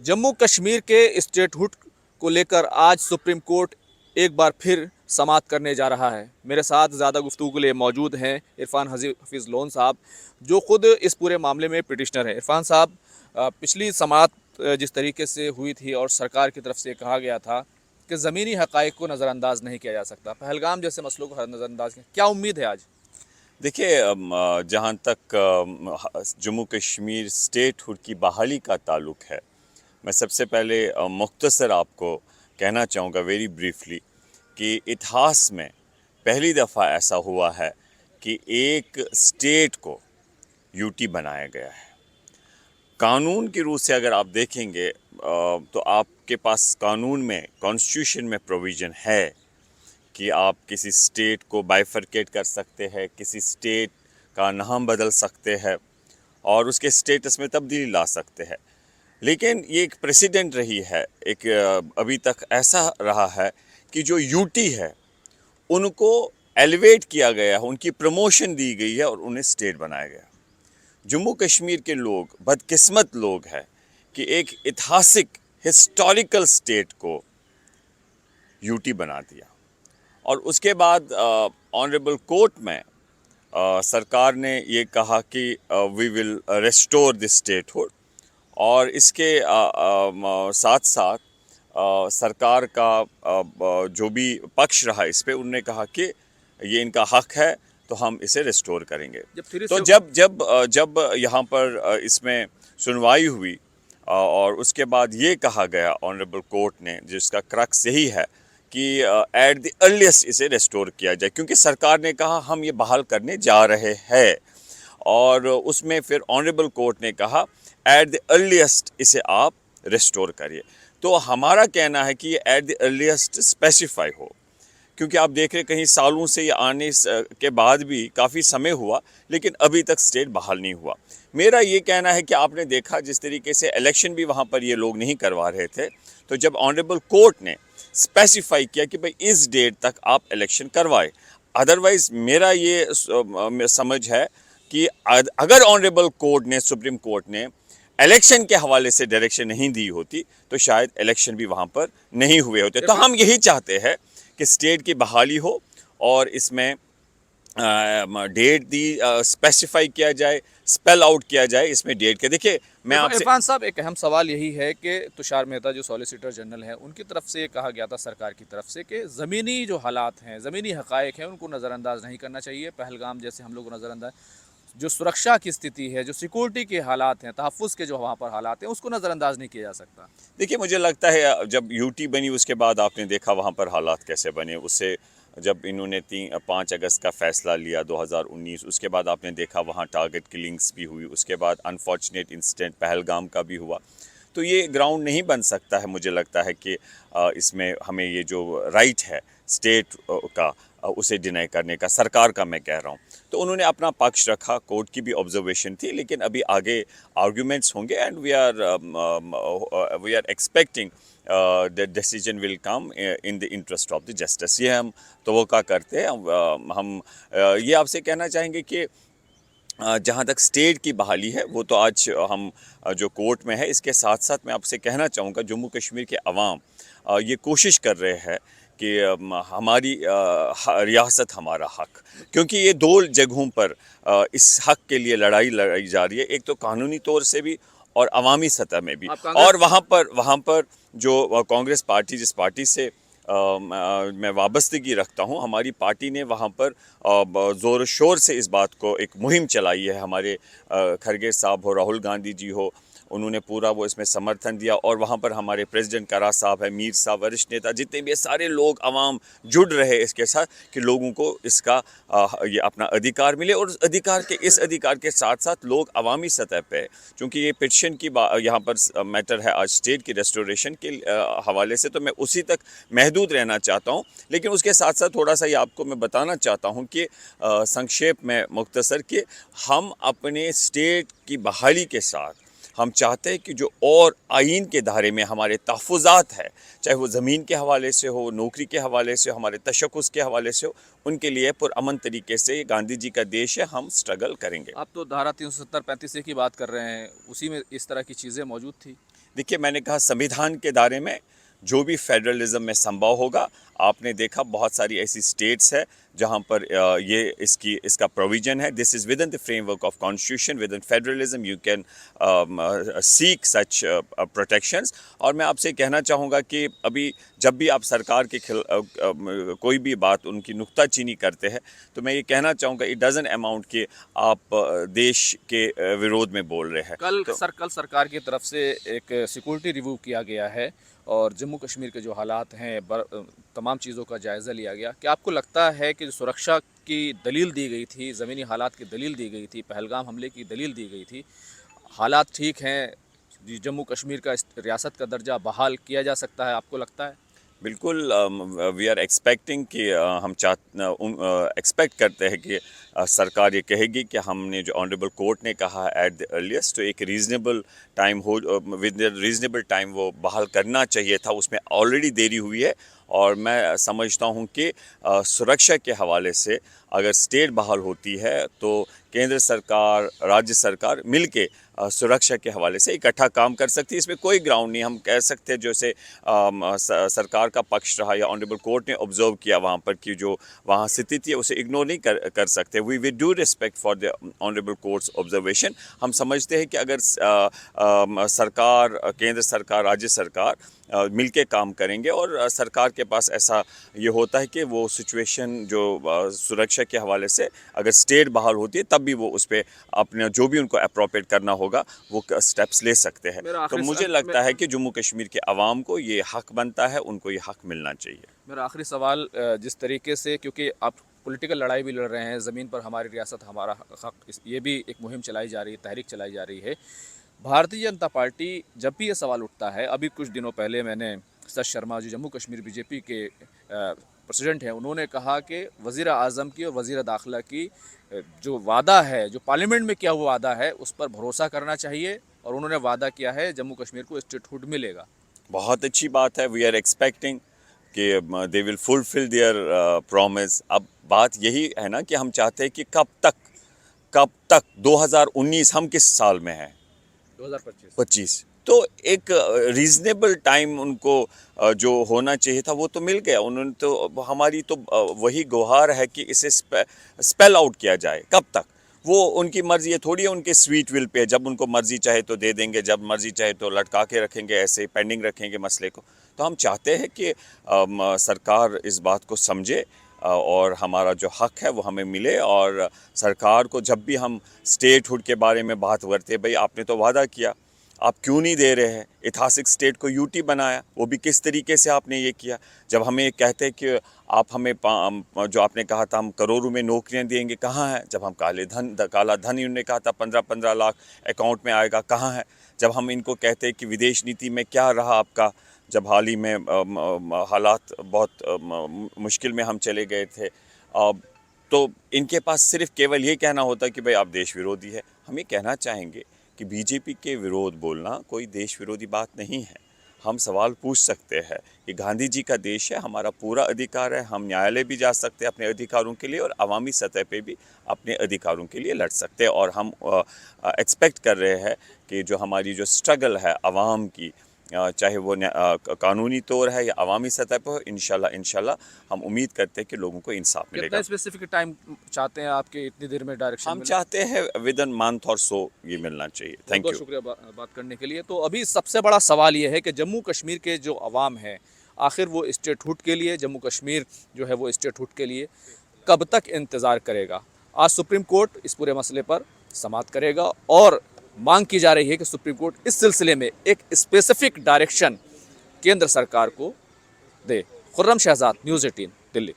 जम्मू कश्मीर के स्टेटहुड को लेकर आज सुप्रीम कोर्ट एक बार फिर समाअत करने जा रहा है। मेरे साथ ज़्यादा गुफ्तगू के लिए मौजूद हैं इरफान हफीज़ लोन साहब, जो खुद इस पूरे मामले में पिटिशनर हैं। इरफान साहब, पिछली समाअत जिस तरीके से हुई थी और सरकार की तरफ से कहा गया था कि ज़मीनी हक़ाइक़ को नज़रअंदाज नहीं किया जा सकता, पहलगाम जैसे मसलों को नज़रअंदाज किया, क्या उम्मीद है आज? देखिए, जहाँ तक जम्मू कश्मीर स्टेटहुड की बहाली का ताल्लुक़ है, मैं सबसे पहले मुख्तसर आपको कहना चाहूँगा वेरी ब्रीफली कि इतिहास में पहली दफ़ा ऐसा हुआ है कि एक स्टेट को यूटी बनाया गया है। कानून की रूह से अगर आप देखेंगे तो आपके पास कानून में, कॉन्स्टिट्यूशन में प्रोविज़न है कि आप किसी स्टेट को बाइफरकेट कर सकते हैं, किसी स्टेट का नाम बदल सकते हैं और उसके स्टेटस में तब्दीली ला सकते हैं। लेकिन ये एक प्रेसिडेंट रही है, एक अभी तक ऐसा रहा है कि जो यूटी है उनको एलिवेट किया गया है, उनकी प्रमोशन दी गई है और उन्हें स्टेट बनाया गया। जम्मू कश्मीर के लोग बदकिस्मत लोग हैं कि एक ऐतिहासिक हिस्टोरिकल स्टेट को यूटी बना दिया और उसके बाद ऑनरेबल कोर्ट में सरकार ने ये कहा कि we will restore this statehood और इसके साथ साथ सरकार का जो भी पक्ष रहा इस पे उन्होंने कहा कि ये इनका हक है तो हम इसे रेस्टोर करेंगे। तो जब यहाँ पर इसमें सुनवाई हुई और उसके बाद ये कहा गया ऑनरेबल कोर्ट ने, जिसका क्रक्स यही है कि एट द अर्लीस्ट इसे रेस्टोर किया जाए, क्योंकि सरकार ने कहा हम ये बहाल करने जा रहे हैं और उसमें फिर ऑनरेबल कोर्ट ने कहा एट द अर्लीस्ट इसे आप रेस्टोर करिए। तो हमारा कहना है कि ये एट द अर्लीस्ट स्पेसिफाई हो, क्योंकि आप देख रहे कहीं सालों से ये आने के बाद भी काफ़ी समय हुआ लेकिन अभी तक स्टेट बहाल नहीं हुआ। मेरा ये कहना है कि आपने देखा जिस तरीके से इलेक्शन भी वहाँ पर ये लोग नहीं करवा रहे थे, तो जब ऑनरेबल कोर्ट ने स्पेसिफाई किया कि भाई इस डेट तक आप इलेक्शन करवाए, अदरवाइज़ मेरा ये समझ है कि अगर ऑनरेबल कोर्ट ने, सुप्रीम कोर्ट ने इलेक्शन के हवाले से डायरेक्शन नहीं दी होती तो शायद इलेक्शन भी वहाँ पर नहीं हुए होते। तो हम यही चाहते हैं कि स्टेट की बहाली हो और इसमें डेट दी स्पेसिफाई किया जाए, स्पेल आउट किया जाए इसमें डेट के। देखिए मैं आपसे इरफान साहब, एक अहम सवाल यही है कि तुषार मेहता जो सॉलिसिटर जनरल हैं, उनकी तरफ से कहा गया था सरकार की तरफ से कि ज़मीनी जो हालात हैं, ज़मीनी हक़ाइक़ हैं, उनको नज़रअंदाज नहीं करना चाहिए। पहलगाम जैसे हम लोग नज़रअंदाज, जो सुरक्षा की स्थिति है, जो सिक्योरिटी के हालात हैं, तहफ़्फ़ुज़ के जो वहाँ पर हालात हैं, उसको नज़रअंदाज नहीं किया जा सकता। देखिए मुझे लगता है जब यूटी बनी उसके बाद आपने देखा वहाँ पर हालात कैसे बने। उससे जब इन्होंने 5 अगस्त का फ़ैसला लिया 2019, उसके बाद आपने देखा वहाँ टारगेट किलिंग्स भी हुई, उसके बाद अनफॉर्चुनेट इंसिडेंट पहलगाम का भी हुआ। तो ये ग्राउंड नहीं बन सकता है, मुझे लगता है कि इसमें हमें ये जो राइट है स्टेट का उसे डिनाई करने का, सरकार का मैं कह रहा हूँ। तो उन्होंने अपना पक्ष रखा, कोर्ट की भी ऑब्जर्वेशन थी, लेकिन अभी आगे आर्ग्यूमेंट्स होंगे and we are expecting the decision will come in the interest of the justice. ये हम तवक्का करते हैं। हम ये आपसे कहना चाहेंगे कि जहाँ तक स्टेट की बहाली है वो तो आज हम जो कोर्ट में है, इसके साथ साथ मैं आपसे कहना चाहूँगा जम्मू कश्मीर के अवाम ये कोशिश कर रहे हैं कि हमारी रियासत हमारा हक, क्योंकि ये दो जगहों पर इस हक के लिए लड़ाई लड़ाई जा रही है, एक तो कानूनी तौर से भी और अवामी सतह में भी। और वहाँ पर जो कांग्रेस पार्टी, जिस पार्टी से मैं वाबस्तगी रखता हूँ, हमारी पार्टी ने वहाँ पर ज़ोर शोर से इस बात को एक मुहिम चलाई है। हमारे खरगे साहब हो, राहुल गांधी जी हो, उन्होंने पूरा वो इसमें समर्थन दिया और वहाँ पर हमारे प्रेसिडेंट करा साहब है, मीर साहब, वरिष्ठ नेता, जितने भी सारे लोग अवाम जुड़ रहे इसके साथ कि लोगों को इसका ये अपना अधिकार मिले। और इस अधिकार के साथ साथ लोग अवामी सतह पे, क्योंकि ये पिटिशन की यहाँ पर मैटर है आज स्टेट की रेस्टोरेशन के हवाले से, तो मैं उसी तक महदूद रहना चाहता हूँ। लेकिन उसके साथ साथ थोड़ा सा ये आपको मैं बताना चाहता हूँ कि संक्षेप में मुख्तसर कि हम अपने स्टेट की बहाली के साथ हम चाहते हैं कि जो और आइन के दायरे में हमारे तहफ़्फ़ुज़ात है, चाहे वो ज़मीन के हवाले से हो, नौकरी के हवाले से हो, हमारे तशक्कुस के हवाले से हो, उनके लिए पुरअमन तरीके से, गांधी जी का देश है, हम स्ट्रगल करेंगे। आप तो धारा 370-35 की बात कर रहे हैं, उसी में इस तरह की चीज़ें मौजूद थी। देखिए, मैंने कहा संविधान के दायरे में जो भी फेडरलिज्म में संभव होगा। आपने देखा बहुत सारी ऐसी स्टेट्स है जहां पर ये इसका प्रोविजन है। This is with in the framework of constitution, with in federalism you can seek such protections. और मैं आपसे कहना चाहूँगा कि अभी जब भी आप सरकार के कोई भी बात उनकी नुक्ताचीनी करते हैं, तो मैं ये कहना चाहूँगा इट डजंट अमाउंट कि आप देश के विरोध में बोल रहे हैं। कल सरकार की तरफ से एक सिक्योरिटी रिव्यू किया गया है और जम्मू कश्मीर के जो हालात हैं तमाम चीज़ों का जायज़ा लिया गया। क्या आपको लगता है कि जो सुरक्षा की दलील दी गई थी, ज़मीनी हालात की दलील दी गई थी, पहलगाम हमले की दलील दी गई थी, हालात ठीक हैं, जम्मू कश्मीर का रियासत का दर्जा बहाल किया जा सकता है, आपको लगता है? बिल्कुल, वी आर एक्सपेक्टिंग कि हम एक्सपेक्ट करते हैं कि सरकार ये कहेगी कि हमने जो ऑनरेबल कोर्ट ने कहा एट द अर्लीस्ट, तो एक रीज़नेबल टाइम हो, विद रीज़नेबल टाइम वो बहाल करना चाहिए था। उसमें ऑलरेडी देरी हुई है और मैं समझता हूँ कि सुरक्षा के हवाले से अगर स्टेट बहाल होती है तो केंद्र सरकार, राज्य सरकार मिलके सुरक्षा के हवाले से इकट्ठा काम कर सकती है। इसमें कोई ग्राउंड नहीं। हम कह सकते हैं जैसे सरकार का पक्ष रहा या ऑनरेबल कोर्ट ने ऑब्जर्व किया वहाँ पर कि जो वहाँ स्थिति है उसे इग्नोर नहीं कर सकते। We do respect for the honourable court's observation. हम समझते हैं कि अगर सरकार, केंद्र सरकार, राज्य सरकार मिलके काम करेंगे और सरकार के पास ऐसा ये होता है कि वो सिचुएशन जो सुरक्षा के हवाले से अगर स्टेट बहाल होती है तब भी वो उस पर अपने जो भी उनको अप्रोप्रिएट करना होगा वो स्टेप्स ले सकते हैं। तो मुझे लगता है कि जम्मू कश्मीर के अवाम को ये हक बनता है, उनको ये हक मिलना चाहिए। मेरा आखिरी सवाल, जिस तरीके से, क्योंकि आप पॉलिटिकल लड़ाई भी लड़ रहे हैं, ज़मीन पर हमारी रियासत हमारा हक, ये भी एक मुहिम चलाई जा रही है, तहरीक चलाई जा रही है। भारतीय जनता पार्टी जब भी ये सवाल उठता है, अभी कुछ दिनों पहले मैंने सच शर्मा जो जम्मू कश्मीर बीजेपी के प्रेसिडेंट हैं, उन्होंने कहा कि वज़ीर आज़म की और वज़ीर दाखिला की जो वादा है, जो पार्लियामेंट में किया हुआ वादा है, उस पर भरोसा करना चाहिए और उन्होंने वादा किया है जम्मू कश्मीर को स्टेटहुड मिलेगा। बहुत अच्छी बात है। वी आर एक्सपेक्टिंग कि they will fulfil there promise. अब बात यही है ना कि हम चाहते हैं कि कब तक 2019 हम किस साल में हैं? 2025। तो एक रीज़नेबल टाइम उनको जो होना चाहिए था वो तो मिल गया। उन्होंने तो हमारी तो वही गुहार है कि इसे स्पेल आउट किया जाए। कब तक? वो उनकी मर्ज़ी है, थोड़ी है उनके स्वीट विल पे। जब उनको मर्ज़ी चाहे तो दे देंगे, जब मर्ज़ी चाहे तो लटका के रखेंगे, ऐसे पेंडिंग रखेंगे मसले को। तो हम चाहते हैं कि सरकार इस बात को समझे और हमारा जो हक है वो हमें मिले। और सरकार को जब भी हम स्टेटहुड के बारे में बात करते हैं, भाई आपने तो वादा किया, आप क्यों नहीं दे रहे हैं? ऐतिहासिक स्टेट को यूटी बनाया, वो भी किस तरीके से आपने ये किया? जब हमें कहते हैं कि आप हमें जो आपने कहा था हम करोड़ों में नौकरियां देंगे, कहाँ है? जब हम काला धन इन्होंने कहा था 15-15 लाख अकाउंट में आएगा, कहाँ है? जब हम इनको कहते हैं कि विदेश नीति में क्या रहा आपका, जब हाल ही में हालात बहुत मुश्किल में हम चले गए थे, तो इनके पास सिर्फ केवल ये कहना होता है कि भाई आप देश विरोधी है। हम ये कहना चाहेंगे कि बीजेपी के विरोध बोलना कोई देश विरोधी बात नहीं है। हम सवाल पूछ सकते हैं कि गांधी जी का देश है, हमारा पूरा अधिकार है, हम न्यायालय भी जा सकते हैं अपने अधिकारों के लिए और अवामी सतह पे भी अपने अधिकारों के लिए लड़ सकते हैं। और हम एक्सपेक्ट कर रहे हैं कि जो हमारी जो स्ट्रगल है अवाम की, चाहे वो कानूनी तौर है या अवामी सतह पर हो, इंशाल्लाह हम उम्मीद करते हैं कि लोगों को इंसाफ मिलेगा। कितना स्पेसिफिक टाइम चाहते हैं आपके इतनी देर में डायरेक्शन? हम चाहते हैं विद इन मंथ और सो ये मिलना चाहिए। Thank you. शुक्रिया बात करने के लिए। तो अभी सबसे बड़ा सवाल ये है कि जम्मू कश्मीर के जो अवाम है, आखिर वो स्टेटहुड के लिए, जम्मू कश्मीर जो है वो स्टेटहुड के लिए कब तक इंतज़ार करेगा? आज सुप्रीम कोर्ट इस पूरे मसले पर समाअत करेगा और मांग की जा रही है कि सुप्रीम कोर्ट इस सिलसिले में एक स्पेसिफिक डायरेक्शन केंद्र सरकार को दे। खुर्रम शहजाद, न्यूज़ 18, दिल्ली।